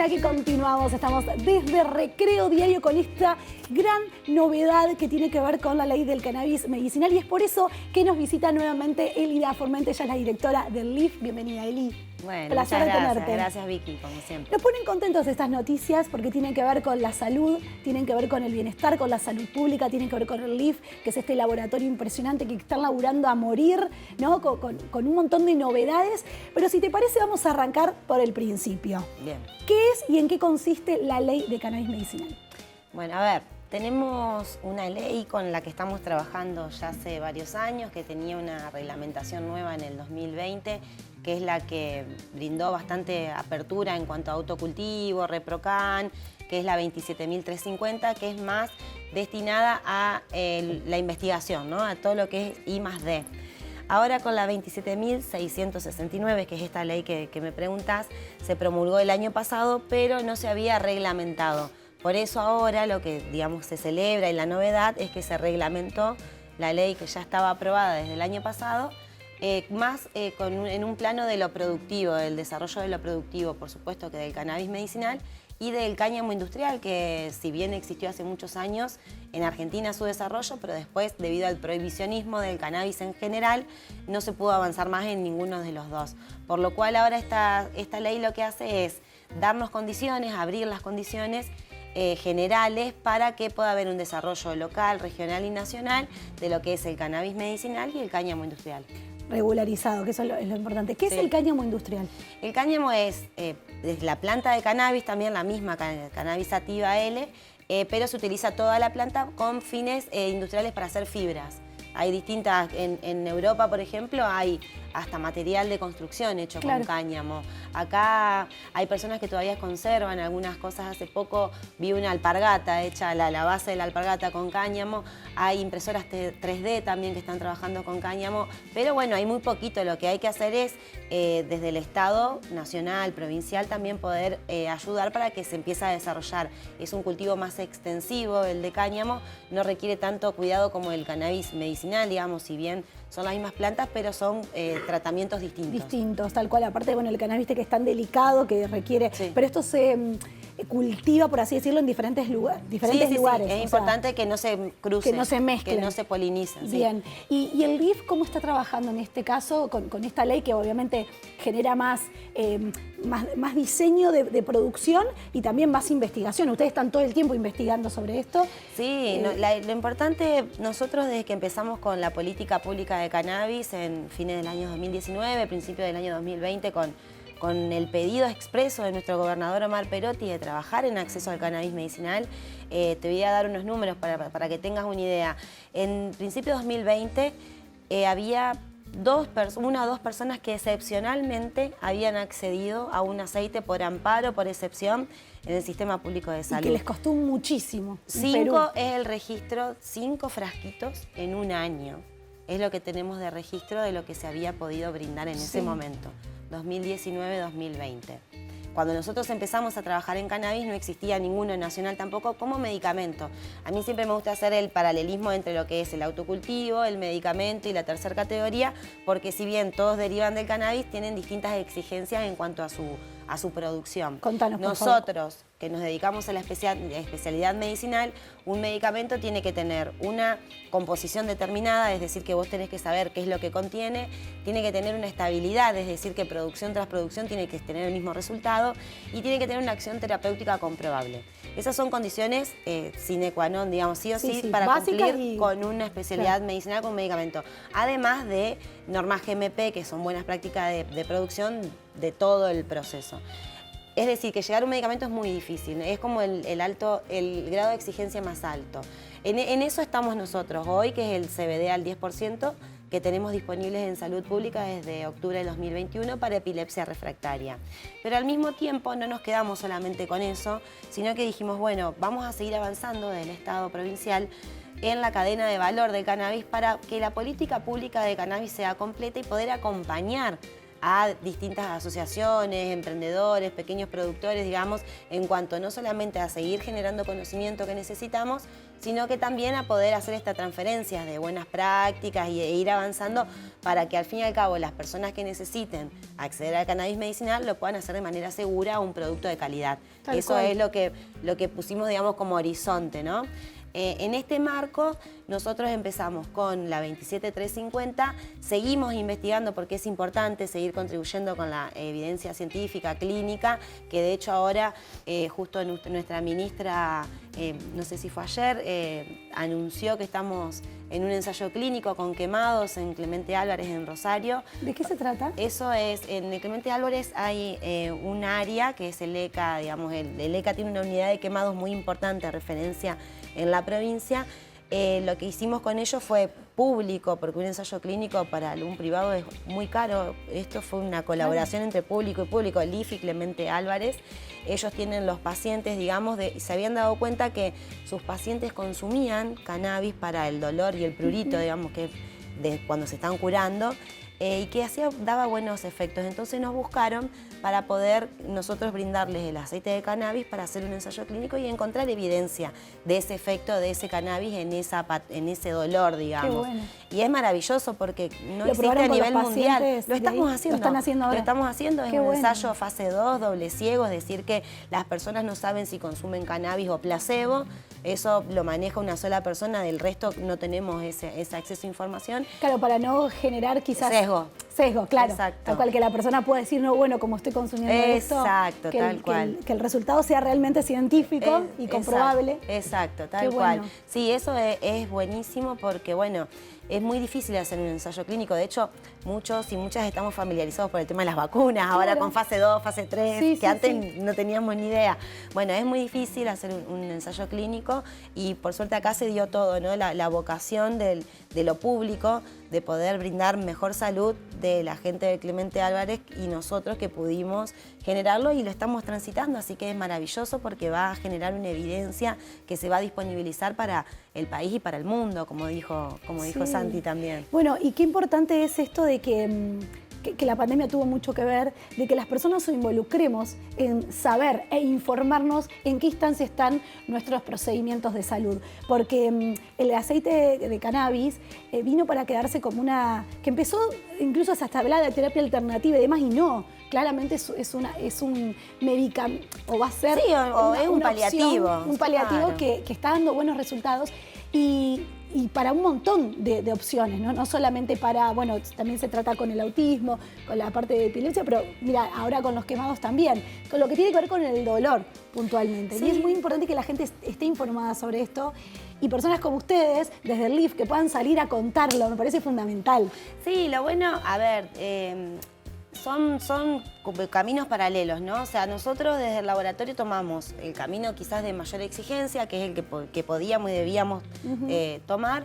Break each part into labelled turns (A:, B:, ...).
A: aquí continuamos, estamos desde Recreo Diario con esta gran novedad que tiene que ver con la ley del cannabis medicinal y es por eso que nos visita nuevamente Elida Formente, ella es la directora del LIF. Bienvenida, Eli.
B: Bueno,
A: placer de tenerte.
B: Gracias, Vicky, como siempre.
A: Nos ponen contentos estas noticias porque tienen que ver con la salud, tienen que ver con el bienestar, con la salud pública, tienen que ver con el LIF, que es este laboratorio impresionante que están laburando a morir, ¿no? Con un montón de novedades. Pero si te parece, vamos a arrancar por el principio.
B: Bien.
A: ¿Qué es y en qué consiste la ley de cannabis medicinal?
B: Bueno, a ver, tenemos una ley con la que estamos trabajando ya hace varios años, que tenía una reglamentación nueva en el 2020, que es la que brindó bastante apertura en cuanto a autocultivo, ReproCan, que es la 27.350, que es más destinada a la investigación, ¿no? A todo lo que es I+D. Ahora con la 27.669, que es esta ley que me preguntás, se promulgó el año pasado, pero no se había reglamentado. Por eso ahora lo que, digamos, se celebra y la novedad es que se reglamentó la ley que ya estaba aprobada desde el año pasado, en un plano de lo productivo, del desarrollo de lo productivo, por supuesto que del cannabis medicinal y del cáñamo industrial, que si bien existió hace muchos años en Argentina su desarrollo, pero después, debido al prohibicionismo del cannabis en general, no se pudo avanzar más en ninguno de los dos. Por lo cual ahora esta ley lo que hace es darnos condiciones, abrir las condiciones generales para que pueda haber un desarrollo local, regional y nacional de lo que es el cannabis medicinal y el cáñamo industrial.
A: Regularizado, que eso es lo importante. ¿Qué es el cáñamo industrial?
B: El cáñamo es la planta de cannabis, también la misma cannabis sativa L, pero se utiliza toda la planta con fines industriales para hacer fibras. Hay distintas, en Europa, por ejemplo, hay hasta material de construcción hecho con cáñamo. Acá hay personas que todavía conservan algunas cosas. Hace poco vi una alpargata hecha, la base de la alpargata con cáñamo. Hay impresoras 3D también que están trabajando con cáñamo. Pero bueno, hay muy poquito. Lo que hay que hacer es, desde el Estado, nacional, provincial, también poder ayudar para que se empiece a desarrollar. Es un cultivo más extensivo, el de cáñamo. No requiere tanto cuidado como el cannabis medicinal, digamos, si bien son las mismas plantas, pero son tratamientos distintos. Distintos,
A: tal cual. Aparte, bueno, el cannabis que es tan delicado, que requiere... Sí. Pero esto se cultiva, por así decirlo, en diferentes lugares.
B: Sí. Es importante que no se crucen,
A: que no se mezclen,
B: que no se polinicen.
A: Bien. Sí. ¿Y el LIF cómo está trabajando en este caso con esta ley que obviamente genera más diseño de producción y también más investigación? Ustedes están todo el tiempo investigando sobre esto.
B: Sí, lo importante, nosotros desde que empezamos con la política pública de cannabis en fines del año 2019, principio del año 2020, con el pedido expreso de nuestro gobernador Omar Perotti de trabajar en acceso al cannabis medicinal. Te voy a dar unos números para que tengas una idea. En principio de 2020 había una o dos personas que excepcionalmente habían accedido a un aceite por amparo, por excepción, en el sistema público de salud.
A: Y que les costó muchísimo.
B: 5 es el registro, 5 frasquitos en un año. Es lo que tenemos de registro de lo que se había podido brindar en ese momento. 2019-2020. Cuando nosotros empezamos a trabajar en cannabis no existía ninguno nacional tampoco como medicamento. A mí siempre me gusta hacer el paralelismo entre lo que es el autocultivo, el medicamento y la tercera categoría, porque si bien todos derivan del cannabis, tienen distintas exigencias en cuanto a su producción.
A: Contanos, por
B: Nosotros, que nos dedicamos a la especialidad medicinal, un medicamento tiene que tener una composición determinada, es decir, que vos tenés que saber qué es lo que contiene, tiene que tener una estabilidad, es decir, que producción tras producción tiene que tener el mismo resultado y tiene que tener una acción terapéutica comprobable. Esas son condiciones sine qua non, digamos, sí o sí, para cumplir con una especialidad medicinal, con un medicamento. Además de normas GMP, que son buenas prácticas de producción de todo el proceso. Es decir, que llegar a un medicamento es muy difícil, es como el grado de exigencia más alto. En eso estamos nosotros hoy, que es el CBD al 10%, que tenemos disponibles en salud pública desde octubre de 2021 para epilepsia refractaria. Pero al mismo tiempo no nos quedamos solamente con eso, sino que dijimos, bueno, vamos a seguir avanzando del Estado provincial en la cadena de valor del cannabis para que la política pública de cannabis sea completa y poder acompañar a distintas asociaciones, emprendedores, pequeños productores, digamos, en cuanto no solamente a seguir generando conocimiento que necesitamos, sino que también a poder hacer estas transferencias de buenas prácticas e ir avanzando para que al fin y al cabo las personas que necesiten acceder al cannabis medicinal lo puedan hacer de manera segura, un producto de calidad. Eso es lo que pusimos, digamos, como horizonte, ¿no? En este marco, nosotros empezamos con la 27350, seguimos investigando porque es importante seguir contribuyendo con la evidencia científica, clínica, que de hecho ahora justo nuestra ministra, no sé si fue ayer, anunció que estamos en un ensayo clínico con quemados en Clemente Álvarez en Rosario.
A: ¿De qué se trata?
B: Eso es, en el Clemente Álvarez hay un área que es el ECA, digamos, el ECA tiene una unidad de quemados muy importante, referencia en la provincia. Lo que hicimos con ellos fue público, porque un ensayo clínico para un privado es muy caro. Esto fue una colaboración entre público y público, el IFI, Clemente Álvarez. Ellos tienen los pacientes, digamos, se habían dado cuenta que sus pacientes consumían cannabis para el dolor y el prurito, digamos, que de cuando se están curando, y que daba buenos efectos. Entonces nos buscaron para poder nosotros brindarles el aceite de cannabis para hacer un ensayo clínico y encontrar evidencia de ese efecto de ese cannabis en ese dolor, digamos. Qué bueno. Y es maravilloso porque no existe a nivel mundial. Lo estamos haciendo.
A: Lo están haciendo ahora.
B: Lo estamos haciendo en
A: un
B: ensayo fase 2, doble ciego, es decir que las personas no saben si consumen cannabis o placebo. Eso lo maneja una sola persona, del resto no tenemos ese acceso a información.
A: Claro, para no generar quizás...
B: Sesgo,
A: claro.
B: Exacto.
A: Tal cual que la persona pueda decir, no, bueno, como estoy consumiendo esto,
B: tal cual.
A: Que el resultado sea realmente científico y comprobable.
B: Exacto, tal cual. Sí, eso es buenísimo porque, bueno, es muy difícil hacer un ensayo clínico. De hecho, muchos y muchas estamos familiarizados por el tema de las vacunas, ahora con fase 2, fase 3, que antes no teníamos ni idea. Bueno, es muy difícil hacer un ensayo clínico y por suerte acá se dio todo, ¿no? La vocación de lo público, de poder brindar mejor salud de la gente de Clemente Álvarez y nosotros que pudimos generarlo y lo estamos transitando, así que es maravilloso porque va a generar una evidencia que se va a disponibilizar para el país y para el mundo, como dijo Santi también.
A: Bueno, y qué importante es esto de que la pandemia tuvo mucho que ver, de que las personas nos involucremos en saber e informarnos en qué instancia están nuestros procedimientos de salud. Porque el aceite de cannabis vino para quedarse como que empezó incluso hasta hablar de terapia alternativa y demás, y no. Claramente es un medicamento, o va a ser
B: un paliativo.
A: Opción, un paliativo claro. que está dando buenos resultados y para un montón de opciones, ¿no? No solamente para, bueno, también se trata con el autismo, con la parte de epilepsia, pero mira, ahora con los quemados también, con lo que tiene que ver con el dolor puntualmente. Sí. Y es muy importante que la gente esté informada sobre esto y personas como ustedes, desde el LIF, que puedan salir a contarlo, me parece fundamental.
B: Sí, lo bueno, a ver, son caminos paralelos, ¿no? O sea, nosotros desde el laboratorio tomamos el camino quizás de mayor exigencia, que es el que podíamos y debíamos tomar,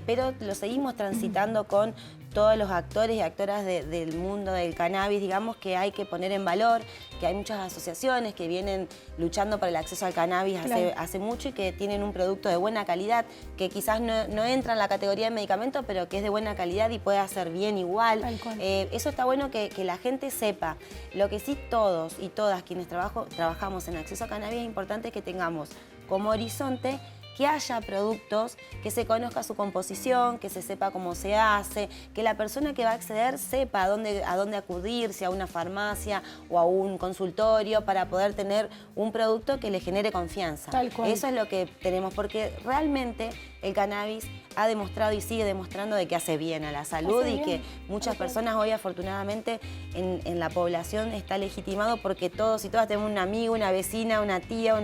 B: pero lo seguimos transitando con todos los actores y actoras del mundo del cannabis, digamos, que hay que poner en valor, que hay muchas asociaciones que vienen luchando por el acceso al cannabis hace mucho y que tienen un producto de buena calidad, que quizás no entra en la categoría de medicamento, pero que es de buena calidad y puede hacer bien igual. Eso está bueno que la gente sepa. Lo que sí todos y todas quienes trabajamos en acceso a cannabis es importante que tengamos como horizonte que haya productos, que se conozca su composición, que se sepa cómo se hace, que la persona que va a acceder sepa a dónde acudir, si a una farmacia o a un consultorio, para poder tener un producto que le genere confianza.
A: Tal cual.
B: Eso es lo que tenemos, porque realmente el cannabis ha demostrado y sigue demostrando de que hace bien a la salud y que muchas personas hoy afortunadamente en la población está legitimado porque todos y todas tenemos un amigo, una vecina, una tía,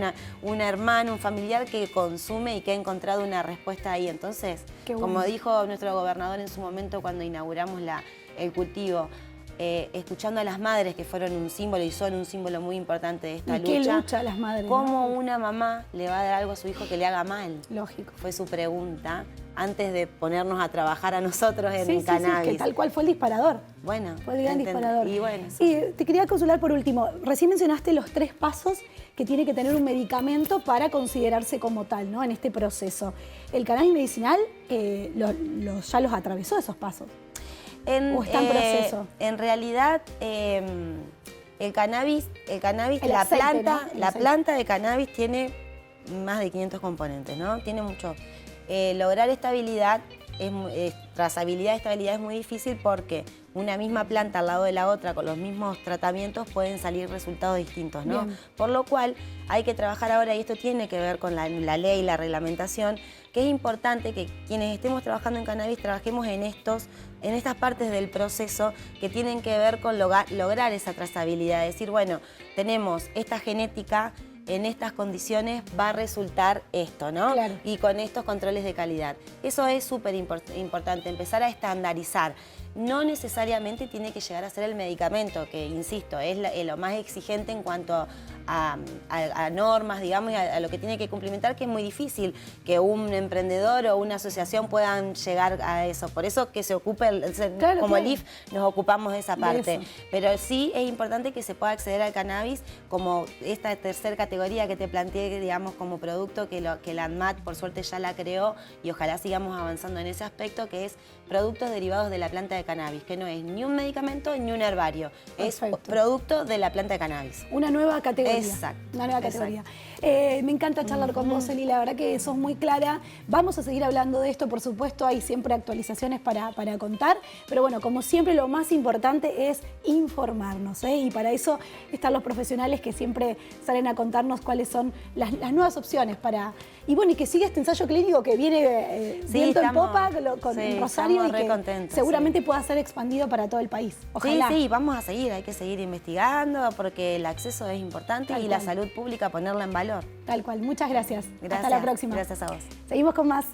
B: una hermana, un familiar que consume y que ha encontrado una respuesta ahí. Entonces, como dijo nuestro gobernador en su momento cuando inauguramos el cultivo, escuchando a las madres que fueron un símbolo y son un símbolo muy importante de esta lucha.
A: ¿Y qué lucha las madres?
B: ¿Cómo una mamá le va a dar algo a su hijo que le haga mal?
A: Lógico.
B: Fue su pregunta antes de ponernos a trabajar a nosotros en el cannabis.
A: Sí, que tal cual fue el disparador.
B: Bueno.
A: Fue el gran disparador.
B: Y bueno.
A: Y te quería consultar por último. Recién mencionaste los 3 pasos que tiene que tener un medicamento para considerarse como tal, ¿no? En este proceso. ¿El cannabis medicinal ya los atravesó esos pasos? ¿O está en proceso?
B: En realidad, el cannabis,
A: la planta
B: de cannabis tiene más de 500 componentes, ¿no? Tiene mucho. Lograr estabilidad, trazabilidad y estabilidad es muy difícil porque una misma planta al lado de la otra con los mismos tratamientos pueden salir resultados distintos, ¿no?
A: Bien.
B: Por lo cual hay que trabajar ahora, y esto tiene que ver con la ley, la reglamentación, que es importante que quienes estemos trabajando en cannabis trabajemos en estas partes del proceso que tienen que ver con lograr esa trazabilidad. Es decir, bueno, tenemos esta genética, en estas condiciones va a resultar esto, ¿no?
A: Claro.
B: Y con estos controles de calidad. Eso es súper importante, empezar a estandarizar. No necesariamente tiene que llegar a ser el medicamento, que insisto, es lo más exigente en cuanto a normas, digamos, y a lo que tiene que cumplimentar, que es muy difícil que un emprendedor o una asociación puedan llegar a eso. Por eso que se ocupe, como el IF, nos ocupamos de esa parte. Pero sí es importante que se pueda acceder al cannabis como esta tercera categoría que te planteé, digamos, como producto que la ANMAT por suerte ya la creó, y ojalá sigamos avanzando en ese aspecto, que es productos derivados de la planta de cannabis, que no es ni un medicamento ni un herbario, es producto de la planta de cannabis.
A: Una nueva categoría.
B: Exacto.
A: Una nueva categoría. Me encanta charlar con vos, Eli, la verdad que sos muy clara. Vamos a seguir hablando de esto, por supuesto, hay siempre actualizaciones para contar, pero bueno, como siempre lo más importante es informarnos, ¿eh? Y para eso están los profesionales que siempre salen a contarnos cuáles son las nuevas opciones para... Y bueno, y que siga este ensayo clínico que viene viento en popa con Rosario, y que seguramente pueda ser expandido para todo el país. Ojalá.
B: Sí, vamos a seguir, hay que seguir investigando porque el acceso es importante y la salud pública ponerla en valor.
A: Tal cual. Muchas gracias. Hasta la próxima.
B: Gracias a vos.
A: Seguimos con más.